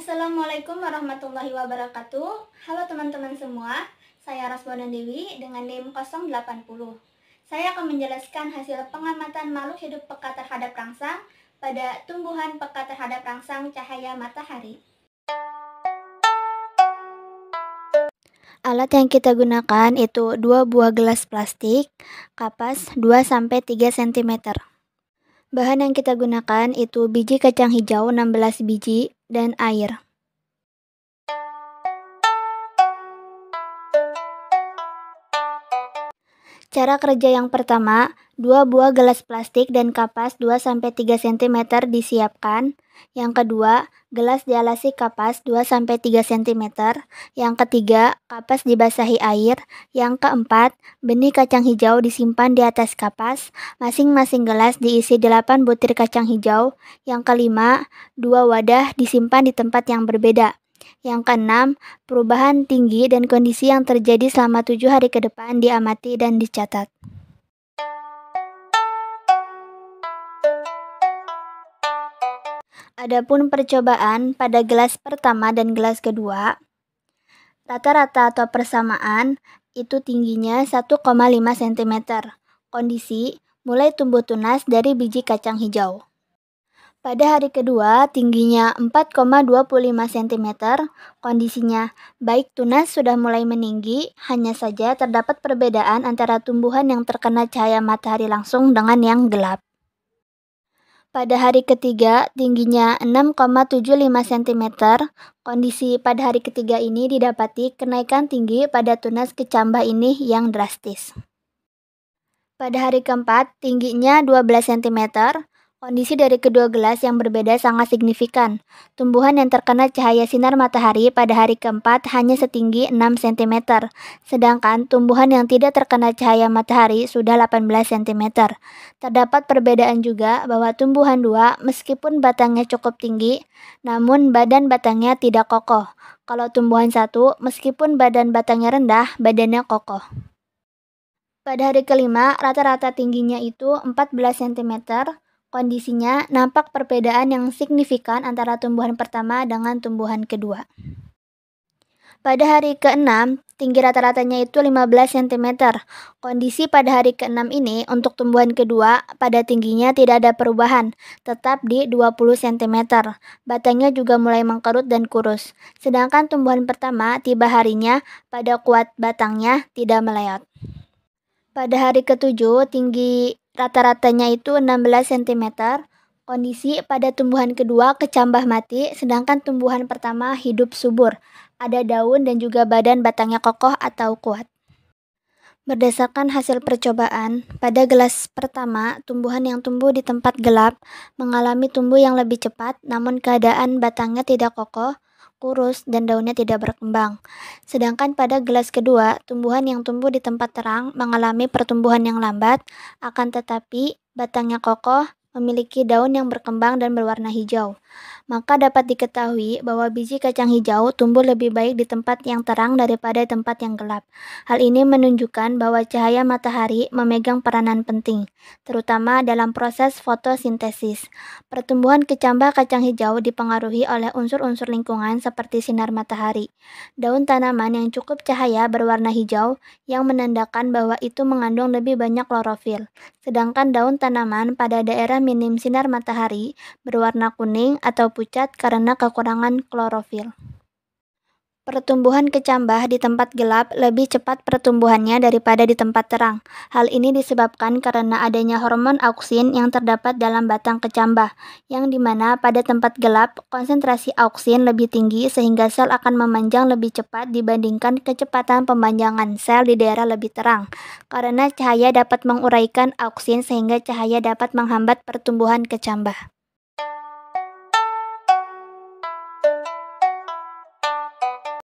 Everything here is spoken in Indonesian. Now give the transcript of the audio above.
Assalamualaikum warahmatullahi wabarakatuh. Halo teman-teman semua, saya Rasbona Dewi dengan NIM 080. Saya akan menjelaskan hasil pengamatan makhluk hidup peka terhadap rangsang pada tumbuhan peka terhadap rangsang cahaya matahari. Alat yang kita gunakan itu 2 buah gelas plastik, kapas 2-3 cm. Bahan yang kita gunakan itu biji kacang hijau 16 biji dan air. Cara kerja yang pertama, 2 buah gelas plastik dan kapas 2-3 cm disiapkan. Yang kedua, gelas dialasi kapas 2-3 cm. Yang ketiga, kapas dibasahi air. Yang keempat, benih kacang hijau disimpan di atas kapas. Masing-masing gelas diisi 8 butir kacang hijau. Yang kelima, 2 wadah disimpan di tempat yang berbeda. Yang keenam, perubahan tinggi dan kondisi yang terjadi selama 7 hari ke depan diamati dan dicatat. Adapun percobaan pada gelas pertama dan gelas kedua, rata-rata atau persamaan itu tingginya 1,5 cm. Kondisi mulai tumbuh tunas dari biji kacang hijau. Pada hari kedua, tingginya 4,25 cm, kondisinya baik tunas sudah mulai meninggi, hanya saja terdapat perbedaan antara tumbuhan yang terkena cahaya matahari langsung dengan yang gelap. Pada hari ketiga, tingginya 6,75 cm, kondisi pada hari ketiga ini didapati kenaikan tinggi pada tunas kecambah ini yang drastis. Pada hari keempat, tingginya 12 cm, kondisi dari kedua gelas yang berbeda sangat signifikan. Tumbuhan yang terkena cahaya sinar matahari pada hari keempat hanya setinggi 6 cm, sedangkan tumbuhan yang tidak terkena cahaya matahari sudah 18 cm. Terdapat perbedaan juga bahwa tumbuhan 2 meskipun batangnya cukup tinggi, namun badan batangnya tidak kokoh. Kalau tumbuhan 1 meskipun badan batangnya rendah, badannya kokoh. Pada hari kelima, rata-rata tingginya itu 14 cm. Kondisinya nampak perbedaan yang signifikan antara tumbuhan pertama dengan tumbuhan kedua. Pada hari ke-6, tinggi rata-ratanya itu 15 cm. Kondisi pada hari ke-6 ini untuk tumbuhan kedua pada tingginya tidak ada perubahan, tetap di 20 cm. Batangnya juga mulai mengkerut dan kurus. Sedangkan tumbuhan pertama tiba harinya pada kuat batangnya tidak meleot. Pada hari ke-7, tinggi rata-ratanya itu 16 cm. Kondisi pada tumbuhan kedua kecambah mati, sedangkan tumbuhan pertama hidup subur. Ada daun dan juga badan batangnya kokoh atau kuat. Berdasarkan hasil percobaan, pada gelas pertama, tumbuhan yang tumbuh di tempat gelap mengalami tumbuh yang lebih cepat, namun keadaan batangnya tidak kokoh, kurus, dan daunnya tidak berkembang. Sedangkan pada gelas kedua, tumbuhan yang tumbuh di tempat terang mengalami pertumbuhan yang lambat, akan tetapi batangnya kokoh, memiliki daun yang berkembang dan berwarna hijau. Maka dapat diketahui bahwa biji kacang hijau tumbuh lebih baik di tempat yang terang daripada tempat yang gelap. Hal ini menunjukkan bahwa cahaya matahari memegang peranan penting, terutama dalam proses fotosintesis. Pertumbuhan kecambah kacang hijau dipengaruhi oleh unsur-unsur lingkungan seperti sinar matahari. Daun tanaman yang cukup cahaya berwarna hijau yang menandakan bahwa itu mengandung lebih banyak klorofil. Sedangkan daun tanaman pada daerah minim sinar matahari berwarna kuning atau pucat karena kekurangan klorofil. Pertumbuhan kecambah di tempat gelap lebih cepat pertumbuhannya daripada di tempat terang. Hal ini disebabkan karena adanya hormon auksin yang terdapat dalam batang kecambah, yang dimana pada tempat gelap konsentrasi auksin lebih tinggi sehingga sel akan memanjang lebih cepat dibandingkan kecepatan pemanjangan sel di daerah lebih terang. Karena cahaya dapat menguraikan auksin sehingga cahaya dapat menghambat pertumbuhan kecambah.